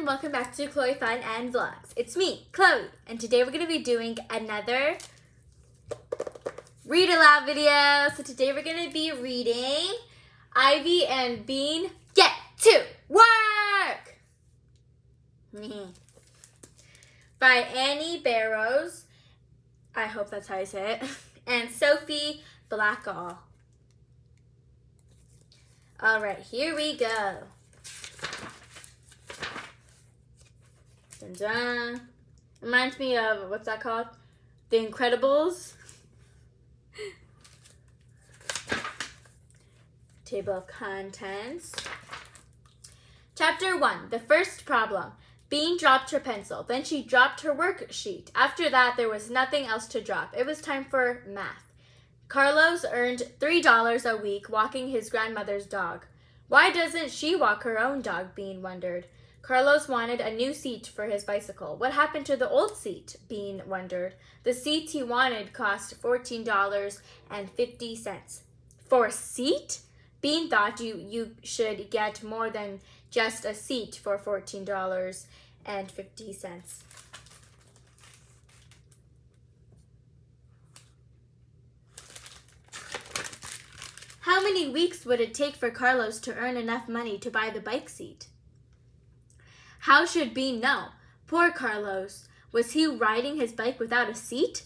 welcome back to Chloe Fun and Vlogs. It's me, Chloe, and today we're going to be doing another read aloud video. So today we're going to be reading Ivy and Bean Get to Work by Annie Barrows, I hope that's how you say it, and Sophie Blackall. Alright, here we go. Dun dun. Reminds me of, what's that called? The Incredibles. Table of contents. Chapter 1, the first problem. Bean dropped her pencil. Then she dropped her worksheet. After that, there was nothing else to drop. It was time for math. Carlos earned $3 a week walking his grandmother's dog. Why doesn't she walk her own dog? Bean wondered. Carlos wanted a new seat for his bicycle. What happened to the old seat? Bean wondered. The seat he wanted cost $14.50. For a seat? Bean thought you should get more than just a seat for $14.50. How many weeks would it take for Carlos to earn enough money to buy the bike seat? How should Bean know? Poor Carlos. Was he riding his bike without a seat?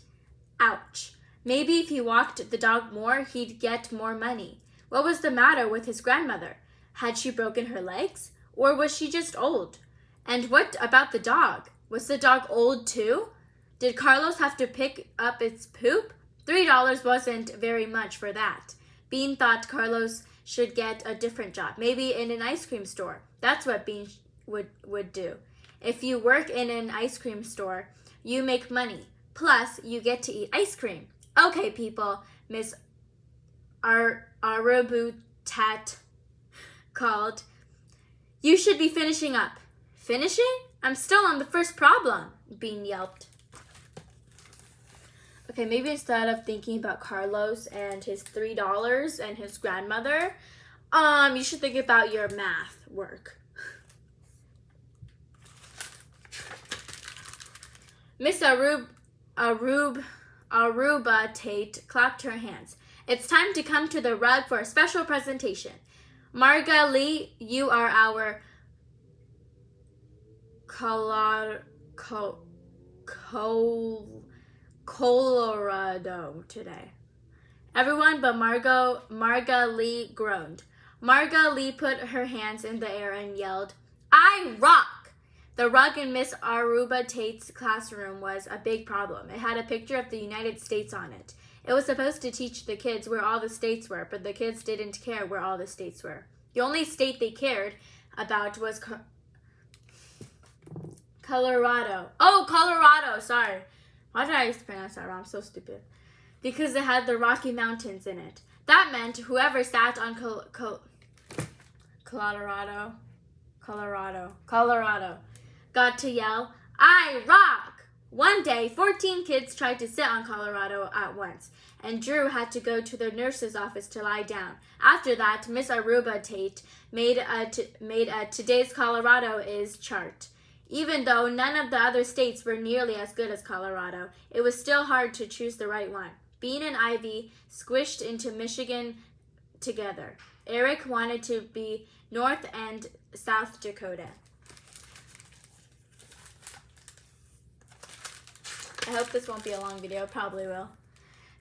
Ouch. Maybe if he walked the dog more, he'd get more money. What was the matter with his grandmother? Had she broken her legs? Or was she just old? And what about the dog? Was the dog old too? Did Carlos have to pick up its poop? $3 wasn't very much for that. Bean thought Carlos should get a different job, maybe in an ice cream store. That's what Bean would do. If you work in an ice cream store, you make money. Plus, you get to eat ice cream. Okay, people, Miss Arabutat called. You should be finishing up. Finishing? I'm still on the first problem, Bean yelped. Okay, maybe instead of thinking about Carlos and his $3 and his grandmother, you should think about your math work. Miss Aruba Tate clapped her hands. It's time to come to the rug for a special presentation. Marga Lee, you are our Colorado today. Everyone but Marga Lee groaned. Marga Lee put her hands in the air and yelled, I rock! The rug in Miss Aruba Tate's classroom was a big problem. It had a picture of the United States on it. It was supposed to teach the kids where all the states were, but the kids didn't care where all the states were. The only state they cared about was Colorado. Oh, Colorado, sorry. Why did I pronounce that wrong? I'm so stupid. Because it had the Rocky Mountains in it. That meant whoever sat on Colorado got to yell, I rock! One day, 14 kids tried to sit on Colorado at once, and Drew had to go to the nurse's office to lie down. After that, Miss Aruba Tate made a Today's Colorado is chart. Even though none of the other states were nearly as good as Colorado, it was still hard to choose the right one. Bean and Ivy squished into Michigan together. Eric wanted to be North and South Dakota. I hope this won't be a long video. Probably will.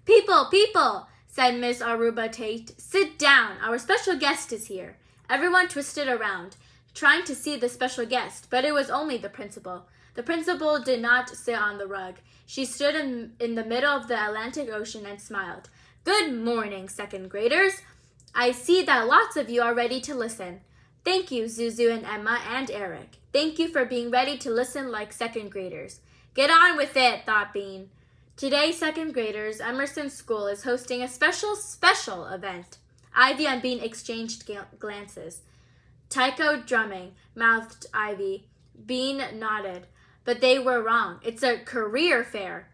People, said Miss Aruba Tate. Sit down. Our special guest is here. Everyone twisted around, trying to see the special guest, but it was only the principal. The principal did not sit on the rug. She stood in the middle of the Atlantic Ocean and smiled. Good morning, second graders. I see that lots of you are ready to listen. Thank you, Zuzu and Emma and Eric. Thank you for being ready to listen like second graders. Get on with it, thought Bean. Today, second graders, Emerson School is hosting a special event. Ivy and Bean exchanged glances. Taiko drumming, mouthed Ivy. Bean nodded. But they were wrong. It's a career fair,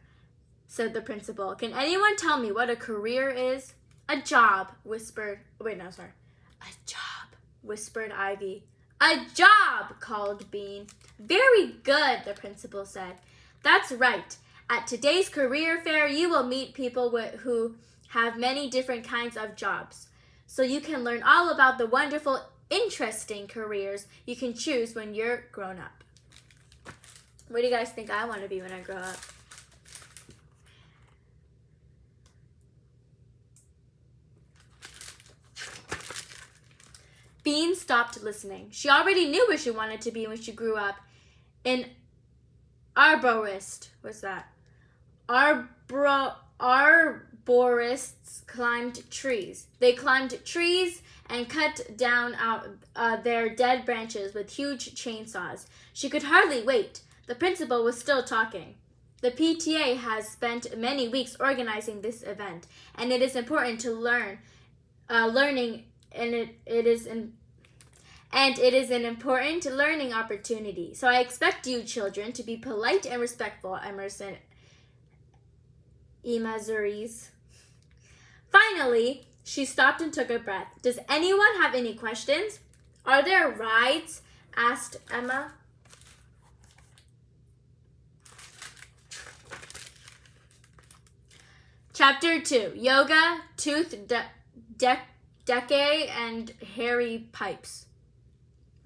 said the principal. Can anyone tell me what a career is? A job, whispered Ivy. A job, called Bean. Very good, the principal said. That's right. At today's career fair, you will meet people who have many different kinds of jobs. So you can learn all about the wonderful, interesting careers you can choose when you're grown up. What do you guys think I want to be when I grow up? Bean stopped listening. She already knew what she wanted to be when she grew up. An arborist. What's that? Arborists climbed trees. They climbed trees and cut down their dead branches with huge chainsaws. She could hardly wait. The principal was still talking. The PTA has spent many weeks organizing this event, and it is important to learning, and it is an important learning opportunity. So I expect you children to be polite and respectful, Emerson Imazuris. Finally, she stopped and took a breath. Does anyone have any questions? Are there rides? Asked Emma. Chapter 2, Yoga, Tooth Decay, and Hairy Pipes.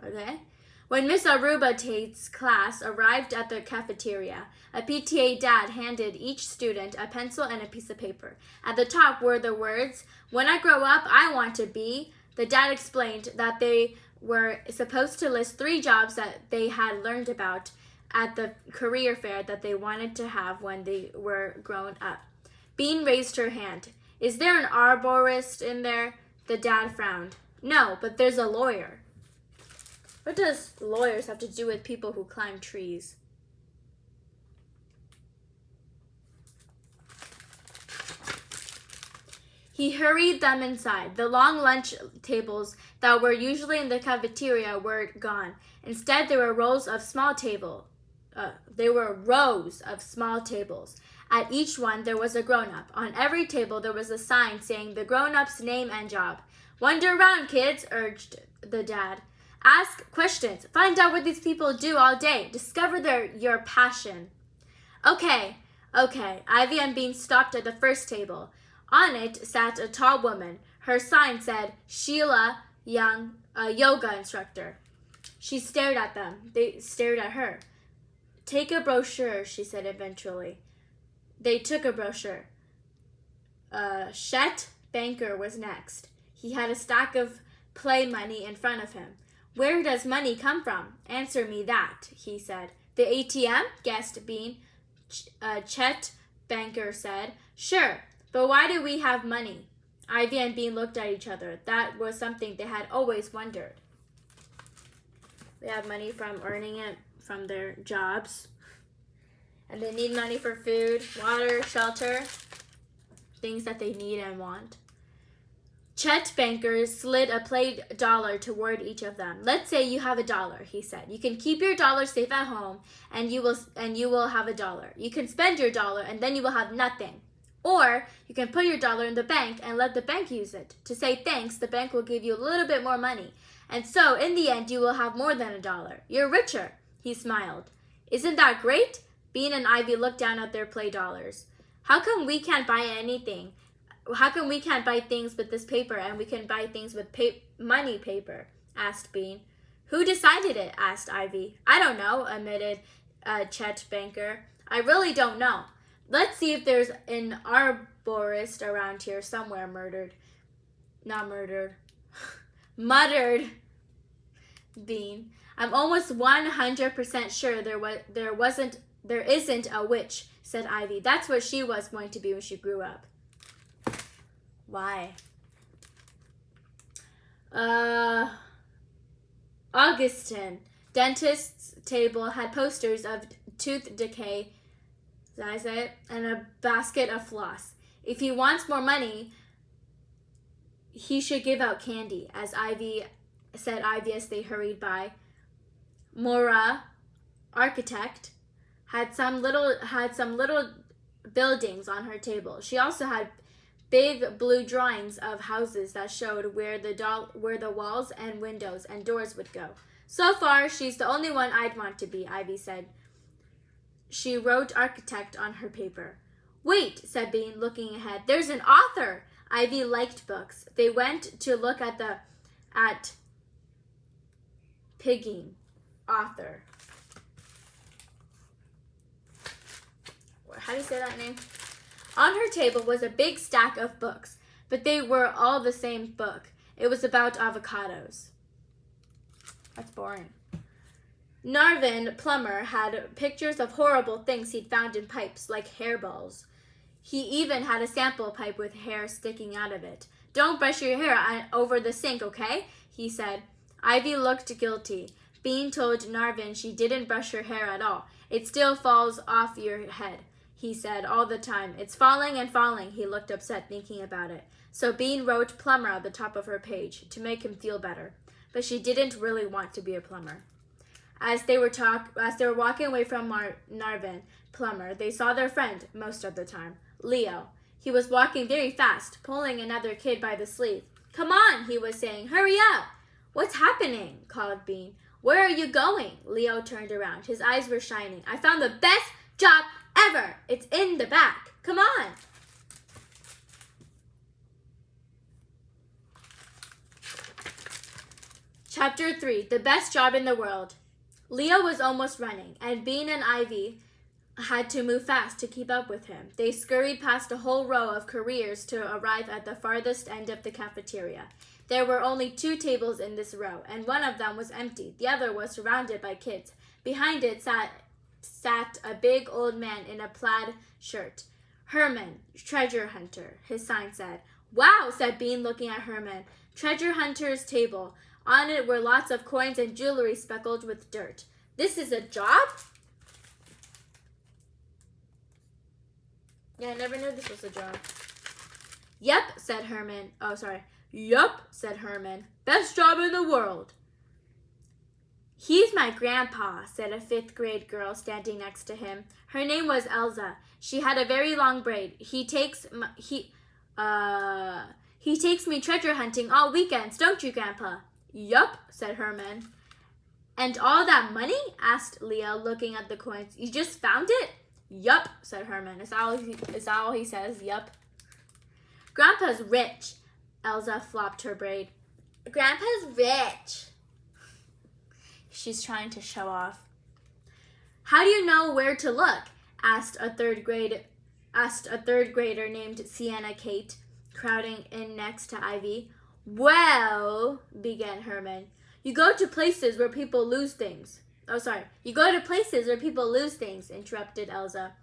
Okay. When Miss Aruba Tate's class arrived at the cafeteria, a PTA dad handed each student a pencil and a piece of paper. At the top were the words, "When I grow up, I want to be." The dad explained that they were supposed to list 3 jobs that they had learned about at the career fair that they wanted to have when they were grown up. Bean raised her hand. Is there an arborist in there? The dad frowned. No, but there's a lawyer. What does lawyers have to do with people who climb trees? He hurried them inside. The long lunch tables that were usually in the cafeteria were gone. Instead, there were rows of small tables. At each one, there was a grown-up. On every table, there was a sign saying the grown-up's name and job. Wander around, kids, urged the dad. Ask questions. Find out what these people do all day. Discover your passion. Okay. Ivy and Bean stopped at the first table. On it sat a tall woman. Her sign said, Sheila Young, a yoga instructor. She stared at them. They stared at her. Take a brochure, she said eventually. They took a brochure. Chet Banker was next. He had a stack of play money in front of him. Where does money come from? Answer me that, he said. The ATM? Guessed Bean. Chet Banker said. Sure, but why do we have money? Ivy and Bean looked at each other. That was something they had always wondered. They have money from earning it from their jobs. And they need money for food, water, shelter, things that they need and want. Chet Banker slid a play dollar toward each of them. Let's say you have $1, he said. You can keep your dollar safe at home, and you will have $1. You can spend your dollar, and then you will have nothing. Or you can put your dollar in the bank and let the bank use it. To say thanks, the bank will give you a little bit more money. And so, in the end, you will have more than $1. You're richer, he smiled. Isn't that great? Bean and Ivy looked down at their play dollars. How come we can't buy anything? How come we can't buy things with this paper and we can buy things with money paper? Asked Bean. Who decided it? Asked Ivy. I don't know, admitted Chet Banker. I really don't know. Let's see if there's an arborist around here somewhere. Muttered Bean. I'm almost 100% sure there isn't a witch, said Ivy. That's what she was going to be when she grew up. Why? Augustin. Dentist's table had posters of tooth decay, and a basket of floss. If he wants more money, he should give out candy, said Ivy as they hurried by. Mora, architect, had some little buildings on her table. She also had big blue drawings of houses that showed where the walls and windows and doors would go. So far, she's the only one I'd want to be, Ivy said. She wrote architect on her paper. Wait, said Bean, looking ahead. There's an author. Ivy liked books. They went to look at Pigging, author. How do you say that name? On her table was a big stack of books, but they were all the same book. It was about avocados. That's boring. Narvin Plummer had pictures of horrible things he'd found in pipes, like hairballs. He even had a sample pipe with hair sticking out of it. Don't brush your hair over the sink, okay? He said. Ivy looked guilty. Bean told Narvin she didn't brush her hair at all. It still falls off your head, he said, all the time. It's falling and falling. He looked upset thinking about it. So Bean wrote plumber at the top of her page to make him feel better. But she didn't really want to be a plumber. As they were walking away from Narvin Plummer, they saw their friend most of the time, Leo. He was walking very fast, pulling another kid by the sleeve. Come on, he was saying. Hurry up. What's happening? Called Bean. Where are you going? Leo turned around. His eyes were shining. I found the best job ever. It's in the back. Come on. Chapter 3, The Best Job in the World. Leo was almost running, and Bean and Ivy had to move fast to keep up with him. They scurried past a whole row of careers to arrive at the farthest end of the cafeteria. There were only 2 tables in this row, and one of them was empty. The other was surrounded by kids. Behind it sat a big old man in a plaid shirt. Herman, treasure hunter, his sign said. Wow, said Bean, looking at Herman. Treasure hunter's table. On it were lots of coins and jewelry speckled with dirt. This is a job? Yeah, I never knew this was a job. Yep, said Herman. Oh, sorry. Yup, said Herman. Best job in the world. He's my grandpa, said a 5th grade girl standing next to him. Her name was Elsa. She had a very long braid. He takes me treasure hunting all weekends, don't you, Grandpa? Yup, said Herman. And all that money? Asked Leo, looking at the coins. You just found it? Yup, said Herman. Is that all he says? Yup. Grandpa's rich. Elsa flopped her braid. Grandpa's rich. She's trying to show off. How do you know where to look? Asked a third grader named Sienna Kate, crowding in next to Ivy. Well, began Herman. You go to places where people lose things. You go to places where people lose things, interrupted Elsa.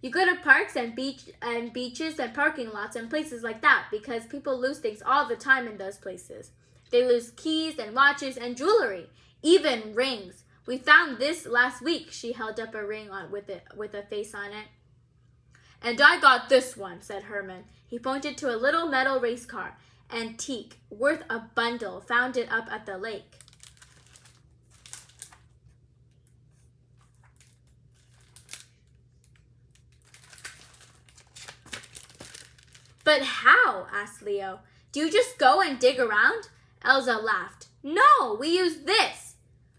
You go to parks and beaches and parking lots and places like that because people lose things all the time in those places. They lose keys and watches and jewelry, even rings. We found this last week. She held up a ring with a face on it. And I got this one, said Herman. He pointed to a little metal race car, antique, worth a bundle, found it up at the lake. But how? Asked Leo. Do you just go and dig around? Elsa laughed. No, we use this.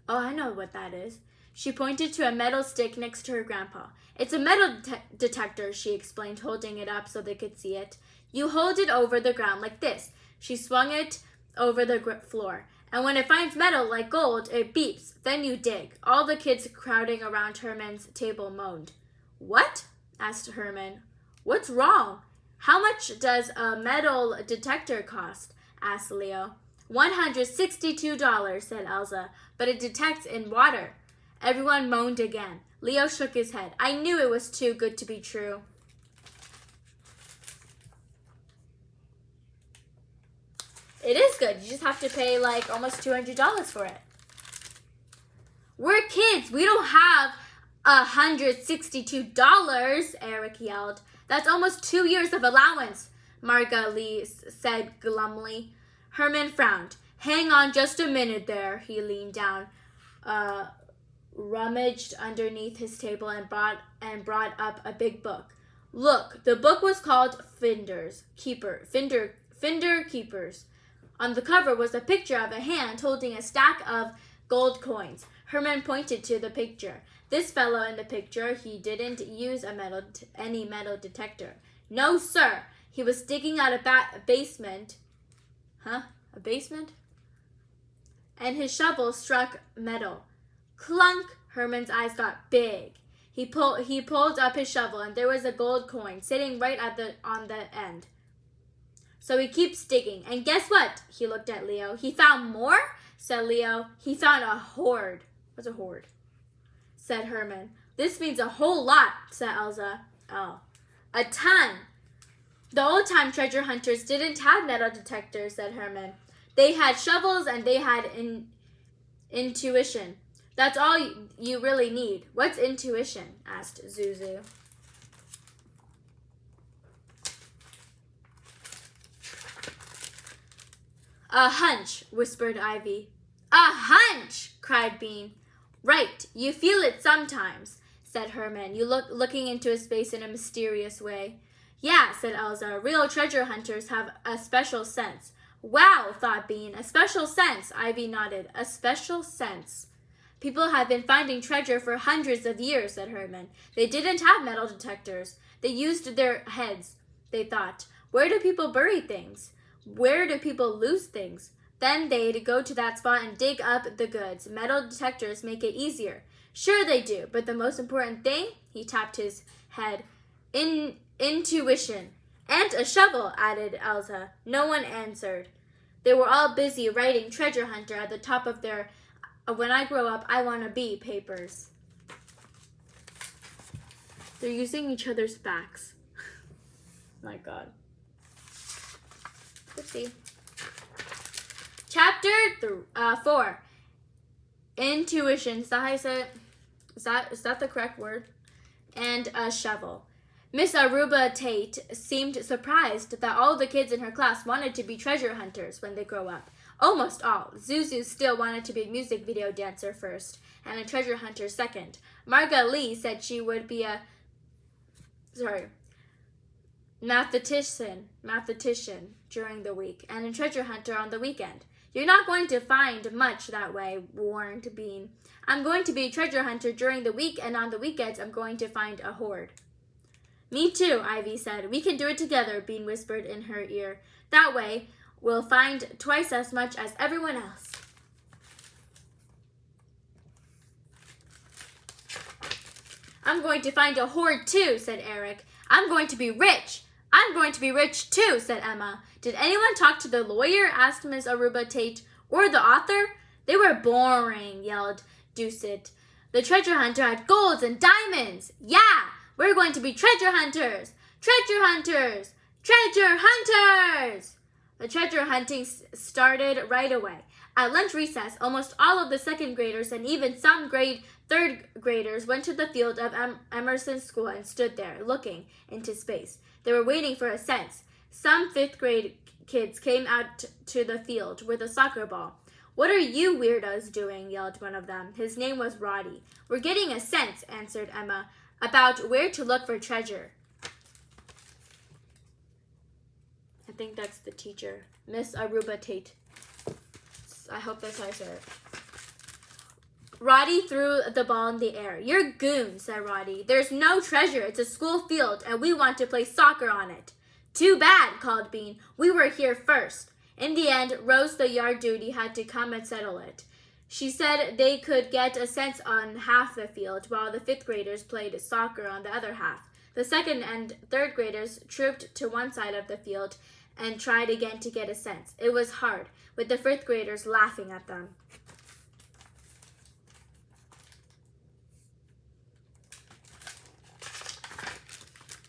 Oh, I know what that is. She pointed to a metal stick next to her grandpa. It's a metal detector, she explained, holding it up so they could see it. You hold it over the ground like this. She swung it over the floor. And when it finds metal like gold, it beeps. Then you dig. All the kids crowding around Herman's table moaned. What? Asked Herman. What's wrong? How much does a metal detector cost? Asked Leo. $162, said Elsa, but it detects in water. Everyone moaned again. Leo shook his head. I knew it was too good to be true. It is good. You just have to pay like almost $200 for it. We're kids. We don't have $162, Eric yelled. That's almost 2 years of allowance, Marga Lee said glumly. Herman frowned. Hang on just a minute there. He leaned down, rummaged underneath his table and brought up a big book. Look, the book was called Finder Keepers. On the cover was a picture of a hand holding a stack of gold coins. Herman pointed to the picture. This fellow in the picture, he didn't use any metal detector. No, sir. He was digging out a basement. A basement? And his shovel struck metal. Clunk! Herman's eyes got big. He pulled up his shovel, and there was a gold coin sitting right on the end. So he keeps digging, and guess what? He looked at Leo. He found more? Said Leo. He found a hoard. What's a hoard? Said Herman. This means a whole lot, said Elsa. Oh. A ton. The old-time treasure hunters didn't have metal detectors, said Herman. They had shovels and they had intuition. That's all you really need. What's intuition? Asked Zuzu. A hunch, whispered Ivy. A hunch, cried Bean. Right, you feel it sometimes, said Herman, looking into his face in a mysterious way. Yeah, said Elsa, real treasure hunters have a special sense. Wow, thought Bean, a special sense. Ivy nodded. A special sense. People have been finding treasure for hundreds of years, said Herman. They didn't have metal detectors. They used their heads, they thought. Where do people bury things? Where do people lose things? Then they'd go to that spot and dig up the goods. Metal detectors make it easier. Sure they do, but the most important thing, he tapped his head, intuition. And a shovel, added Elsa. No one answered. They were all busy writing treasure hunter at the top of their when I grow up, I want to be papers. They're using each other's backs. My God. Let's see. Chapter 4. Intuition. Is that how you say it? Is that the correct word? And a shovel. Miss Aruba Tate seemed surprised that all the kids in her class wanted to be treasure hunters when they grow up. Almost all. Zuzu still wanted to be a music video dancer first, and a treasure hunter second. Marga Lee said she would be a mathematician during the week, and a treasure hunter on the weekend. You're not going to find much that way, warned Bean. I'm going to be a treasure hunter during the week, and on the weekends I'm going to find a hoard. Me too, Ivy said. We can do it together, Bean whispered in her ear. That way, we'll find twice as much as everyone else. I'm going to find a hoard too, said Eric. I'm going to be rich. I'm going to be rich too, said Emma. Did anyone talk to the lawyer? Asked Miss Aruba Tate. Or the author? They were boring, yelled Doucet. The treasure hunter had golds and diamonds. Yeah, we're going to be treasure hunters. Treasure hunters. Treasure hunters. The treasure hunting started right away. At lunch recess, almost all of the second graders and even some third graders went to the field of Emerson School and stood there, looking into space. They were waiting for a sense. Some fifth grade kids came out to the field with a soccer ball. What are you weirdos doing? Yelled one of them. His name was Roddy. We're getting a sense, answered Emma, about where to look for treasure. I think that's the teacher. Miss Aruba Tate. I hope that's how I say it. Roddy threw the ball in the air. You're goon, said Roddy. There's no treasure. It's a school field, and we want to play soccer on it. Too bad, called Bean. We were here first. In the end, Rose, the yard duty, had to come and settle it. She said they could get a sense on half the field, while the fifth graders played soccer on the other half. The second and third graders trooped to one side of the field and tried again to get a sense. It was hard, with the fifth graders laughing at them.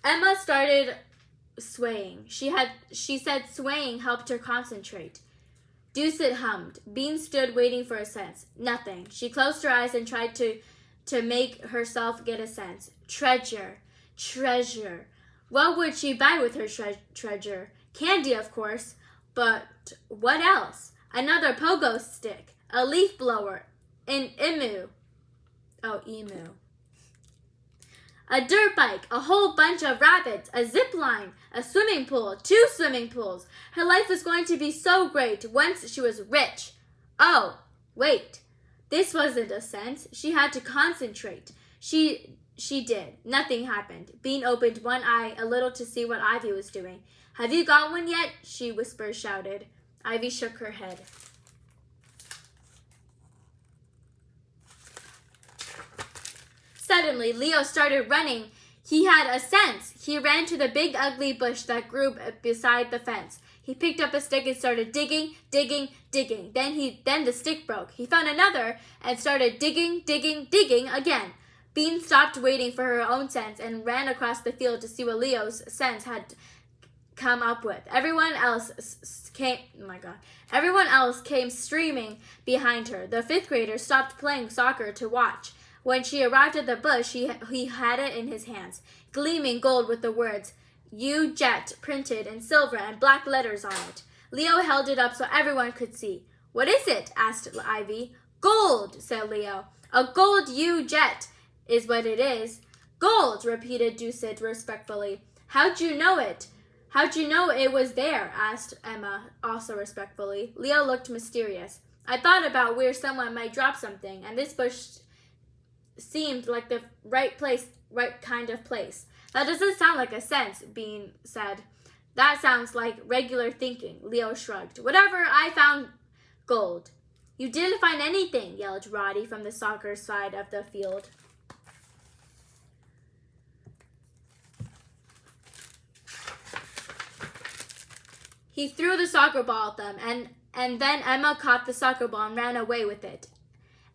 Emma started swaying. She said swaying helped her concentrate. Doucet hummed. Bean stood waiting for a sense. Nothing. She closed her eyes and tried to make herself get a sense. Treasure. Treasure. What would she buy with her treasure? Candy, of course. But what else? Another pogo stick. A leaf blower. An emu. Oh, emu. a dirt bike, a whole bunch of rabbits, a zip line, a swimming pool, 2 swimming pools. Her life was going to be so great once she was rich. Oh, wait. This wasn't a sense. She had to concentrate. She did. Nothing happened. Bean opened one eye a little to see what Ivy was doing. Have you got one yet? She shouted. Ivy shook her head. Suddenly, Leo started running. He had a sense. He ran to the big ugly bush that grew beside the fence. He picked up a stick and started digging. Then the stick broke. He found another and started digging again. Bean stopped waiting for her own sense and ran across the field to see what Leo's sense had come up with. Everyone else came streaming behind her. The 5th grader stopped playing soccer to watch. When she arrived at the bush, he had it in his hands, gleaming gold with the words, "You Jet," printed in silver and black letters on it. Leo held it up so everyone could see. "What is it?" asked Ivy. "Gold," said Leo. "A gold U-Jet is what it is." "Gold," repeated Doucet respectfully. "How'd you know it? How'd you know it was there?" asked Emma, also respectfully. Leo looked mysterious. "I thought about where someone might drop something, and this bush seemed like the right kind of place." "That doesn't sound like a sense," Bean said. "That sounds like regular thinking," Leo shrugged. "Whatever, I found gold." "You didn't find anything," yelled Roddy from the soccer side of the field. He threw the soccer ball at them, and then Emma caught the soccer ball and ran away with it.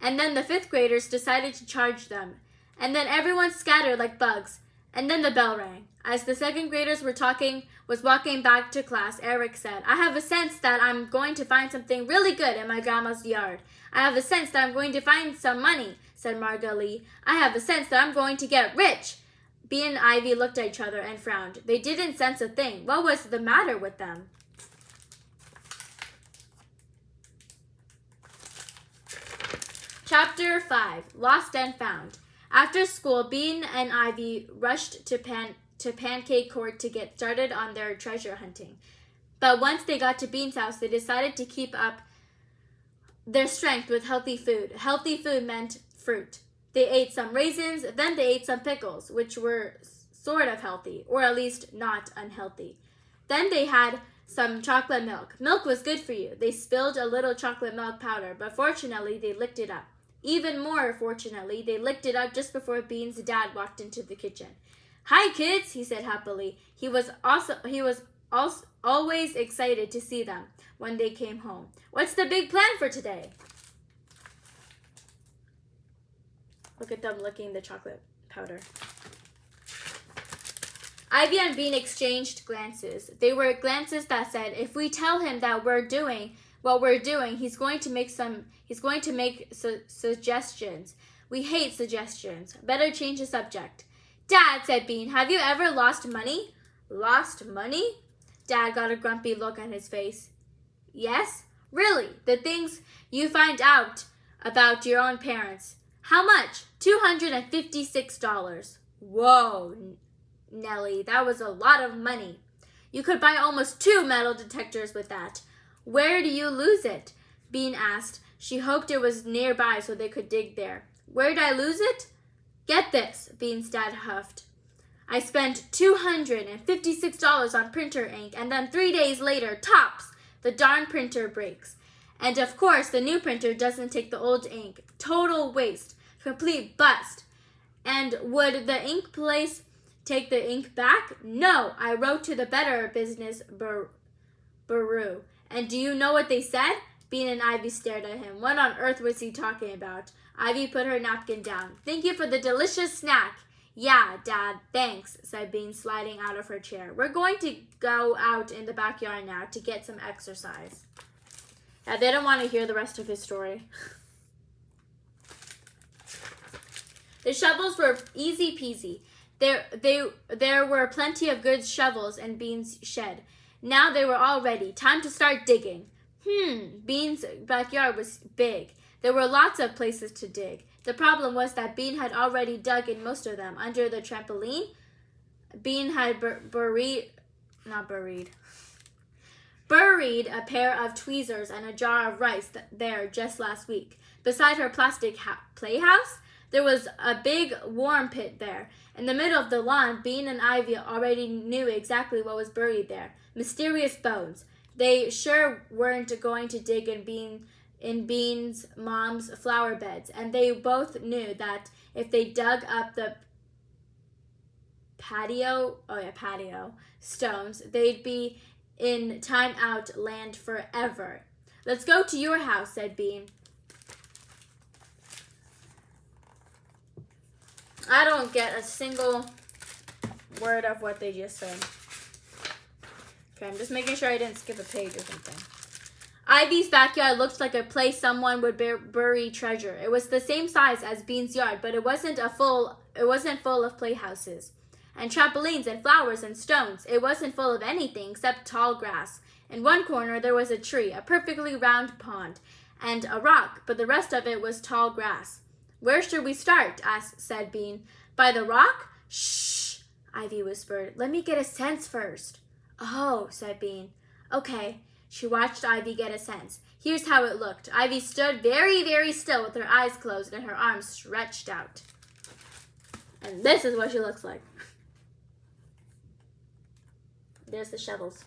And then the 5th graders decided to charge them. And then everyone scattered like bugs. And then the bell rang. As the 2nd graders was walking back to class, Eric said, "I have a sense that I'm going to find something really good in my grandma's yard." "I have a sense that I'm going to find some money," said Marga Lee. "I have a sense that I'm going to get rich." Bea and Ivy looked at each other and frowned. They didn't sense a thing. What was the matter with them? Chapter 5, Lost and Found. After school, Bean and Ivy rushed to Pancake Court to get started on their treasure hunting. But once they got to Bean's house, they decided to keep up their strength with healthy food. Healthy food meant fruit. They ate some raisins, then they ate some pickles, which were sort of healthy, or at least not unhealthy. Then they had some chocolate milk. Milk was good for you. They spilled a little chocolate milk powder, but fortunately they licked it up. Even more fortunately, they licked it up just before Bean's dad walked into the kitchen. "Hi, kids," he said happily. He was always excited to see them when they came home. "What's the big plan for today?" Look at them licking the chocolate powder. Ivy and Bean exchanged glances. They were glances that said, "If we tell him that we're doing what we're doing, he's going to make suggestions. We hate suggestions. Better change the subject." "Dad," said Bean, "have you ever lost money?" "Lost money?" Dad got a grumpy look on his face. "Yes? Really? The things you find out about your own parents." "How much?" $256. "Whoa, Nellie, that was a lot of money." "You could buy almost 2 metal detectors with that." "Where do you lose it?" Bean asked. She hoped it was nearby so they could dig there. "Where'd I lose it?" "Get this," Bean's dad huffed. "I spent $256 on printer ink, and then 3 days later, tops, the darn printer breaks. And of course, the new printer doesn't take the old ink. Total waste. Complete bust. And would the ink place take the ink back? No, I wrote to the Better Business Bureau. And do you know what they said?" Bean and Ivy stared at him. What on earth was he talking about? Ivy put her napkin down. "Thank you for the delicious snack." "Yeah, Dad, thanks," said Bean, sliding out of her chair. "We're going to go out in the backyard now to get some exercise." Yeah, they don't want to hear the rest of his story. The shovels were easy peasy. There were plenty of good shovels in Bean's shed. Now they were all ready. Time to start digging. Bean's backyard was big. There were lots of places to dig. The problem was that Bean had already dug in most of them. Under the trampoline, Bean had buried a pair of tweezers and a jar of rice there just last week. Beside her plastic playhouse, there was a big worm pit there. In the middle of the lawn, Bean and Ivy already knew exactly what was buried there. Mysterious bones. They sure weren't going to dig in Bean's mom's flower beds, and they both knew that if they dug up the patio stones, they'd be in time-out land forever. Let's go to your house, said Bean. I don't get a single word of what they just said. Okay, I'm just making sure I didn't skip a page or something. Ivy's backyard looked like a place someone would bury treasure. It was the same size as Bean's yard, but it wasn't full of playhouses and trampolines and flowers and stones. It wasn't full of anything except tall grass. In one corner there was a tree, a perfectly round pond, and a rock, but the rest of it was tall grass. Where should we start? said Bean. By the rock? Shh, Ivy whispered. Let me get a sense first. Oh, said Bean. Okay. She watched Ivy get a sense. Here's how it looked. Ivy stood very, very still with her eyes closed and her arms stretched out. And this is what she looks like. There's the shovels.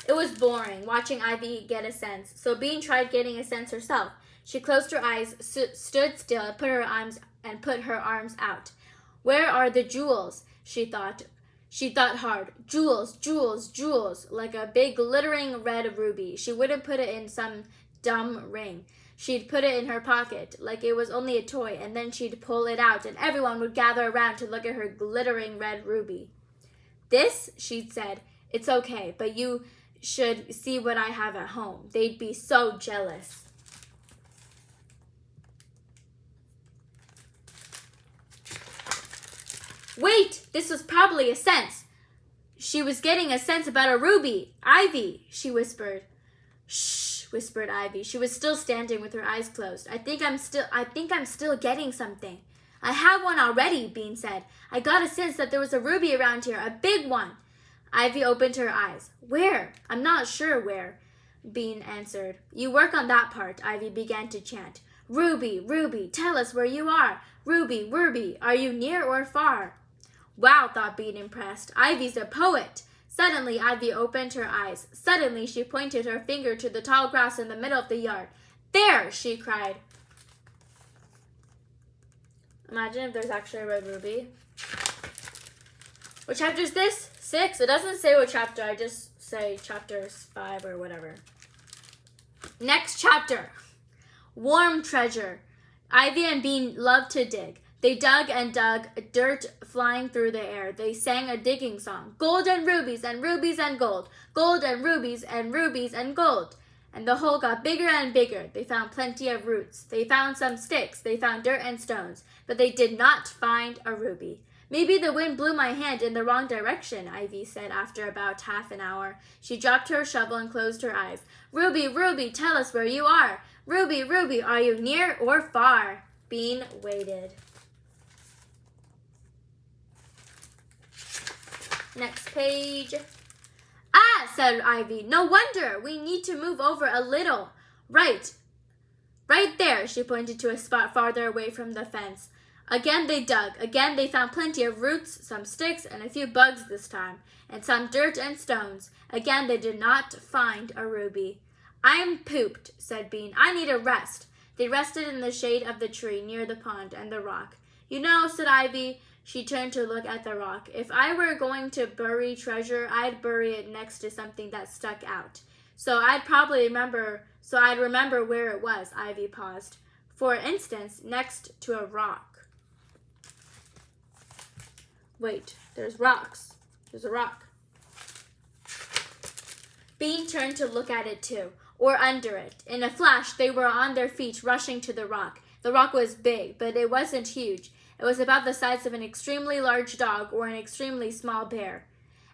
It was boring watching Ivy get a sense, so Bean tried getting a sense herself. She closed her eyes, stood still, and put her arms out. Where are the jewels? She thought. She thought hard. Jewels, jewels, jewels, like a big glittering red ruby. She wouldn't put it in some dumb ring. She'd put it in her pocket, like it was only a toy, and then she'd pull it out, and everyone would gather around to look at her glittering red ruby. This, she'd said, it's okay, but you should see what I have at home. They'd be so jealous. Wait, this was probably a sense. She was getting a sense about a ruby. Ivy, she whispered. Shh, whispered Ivy. She was still standing with her eyes closed. I think I'm still getting something. I have one already, Bean said. I got a sense that there was a ruby around here, a big one. Ivy opened her eyes. Where? I'm not sure where, Bean answered. You work on that part, Ivy began to chant. Ruby, Ruby, tell us where you are. Ruby, Ruby, are you near or far? Wow, thought Bean, impressed. Ivy's a poet. Suddenly, Ivy opened her eyes. Suddenly, she pointed her finger to the tall grass in the middle of the yard. There, she cried. Imagine if there's actually a red ruby. What chapter is this? 6? It doesn't say what chapter. I just say chapters 5 or whatever. Next chapter. Warm treasure. Ivy and Bean loved to dig. They dug and dug, dirt flying through the air. They sang a digging song. Gold and rubies and rubies and gold. Gold and rubies and rubies and gold. And the hole got bigger and bigger. They found plenty of roots. They found some sticks. They found dirt and stones. But they did not find a ruby. Maybe the wind blew my hand in the wrong direction, Ivy said after about half an hour. She dropped her shovel and closed her eyes. Ruby, Ruby, tell us where you are. Ruby, Ruby, are you near or far? Bean waited. Next page. Ah, said Ivy. No wonder. We need to move over a little. Right there, she pointed to a spot farther away from the fence. Again they dug. Again they found plenty of roots, some sticks, and a few bugs this time, and some dirt and stones. Again they did not find a ruby. I'm pooped, said Bean. I need a rest. They rested in the shade of the tree near the pond and the rock. You know, said Ivy. She turned to look at the rock. If I were going to bury treasure, I'd bury it next to something that stuck out. So I'd remember where it was, Ivy paused. For instance, next to a rock. Wait, there's rocks. There's a rock. Bean turned to look at it too, or under it. In a flash, they were on their feet, rushing to the rock. The rock was big, but it wasn't huge. It was about the size of an extremely large dog or an extremely small bear.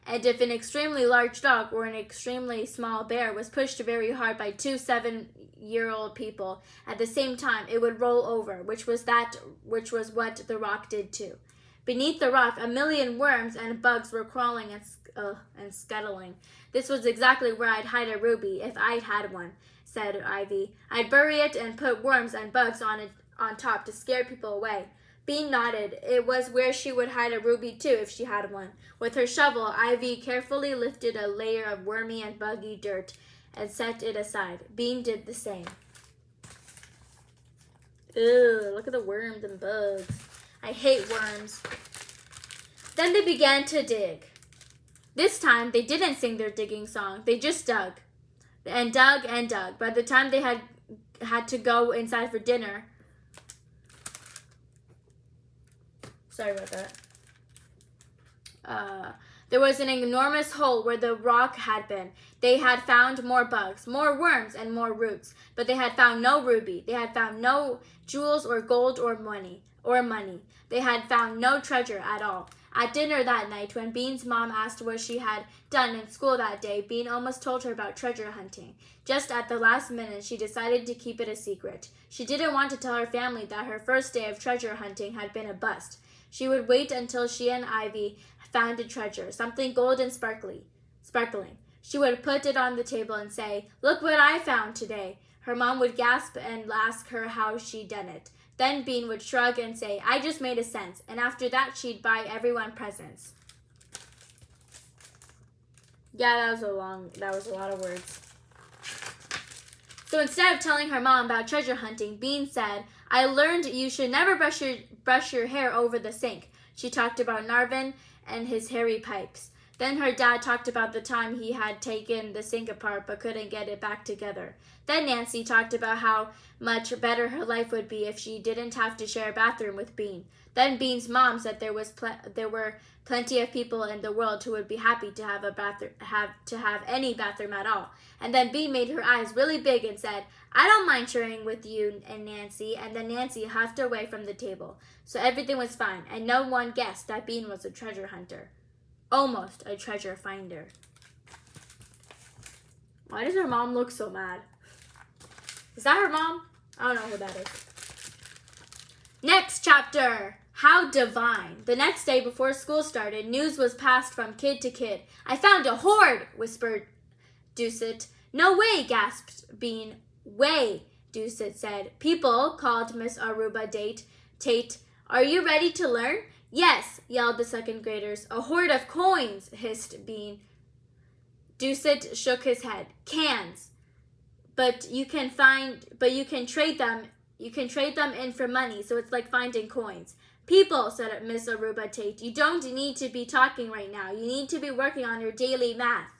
And if an extremely large dog or an extremely small bear was pushed very hard by two 7-year-old people at the same time, it would roll over, which was what the rock did too. Beneath the rock, a million worms and bugs were crawling and scuttling. This was exactly where I'd hide a ruby if I'd had one, said Ivy. I'd bury it and put worms and bugs on it on top to scare people away. Bean nodded. It was where she would hide a ruby too if she had one. With her shovel, Ivy carefully lifted a layer of wormy and buggy dirt and set it aside. Bean did the same. Ew, look at the worms and bugs. I hate worms. Then they began to dig. This time, they didn't sing their digging song. They just dug. And dug and dug. By the time they had to go inside for dinner, sorry about that. There was an enormous hole where the rock had been. They had found more bugs, more worms, and more roots, but they had found no ruby. They had found no jewels or gold or money. They had found no treasure at all. At dinner that night, when Bean's mom asked what she had done in school that day, Bean almost told her about treasure hunting. Just at the last minute, she decided to keep it a secret. She didn't want to tell her family that her first day of treasure hunting had been a bust. She would wait until she and Ivy found a treasure, something gold and sparkling. She would put it on the table and say, "Look what I found today." Her mom would gasp and ask her how she'd done it. Then Bean would shrug and say, "I just made a cent," and after that she'd buy everyone presents. Yeah, that was a lot of words. So instead of telling her mom about treasure hunting, Bean said, "I learned you should never brush your hair over the sink." She talked about Narvin and his hairy pipes. Then her dad talked about the time he had taken the sink apart but couldn't get it back together. Then Nancy talked about how much better her life would be if she didn't have to share a bathroom with Bean. Then Bean's mom said there were plenty of people in the world who would be happy to have any bathroom at all. And then Bean made her eyes really big and said, "I don't mind sharing with you and Nancy." And then Nancy huffed away from the table. So everything was fine, and no one guessed that Bean was a treasure hunter. Almost a treasure finder. Why does her mom look so mad? Is that her mom? I don't know who that is. Next chapter. How divine. The next day before school started, news was passed from kid to kid. "I found a hoard," whispered Doucet. "No way," gasped Bean. "Way," Doucet said. "People," called Miss Aruba Tate. "Are you ready to learn?" "Yes," yelled the second graders. "A hoard of coins," hissed Bean. Doucet shook his head. "Cans. But you can trade them. You can trade them in for money, so it's like finding coins." "People," said Miss Aruba Tate, "you don't need to be talking right now. You need to be working on your daily math."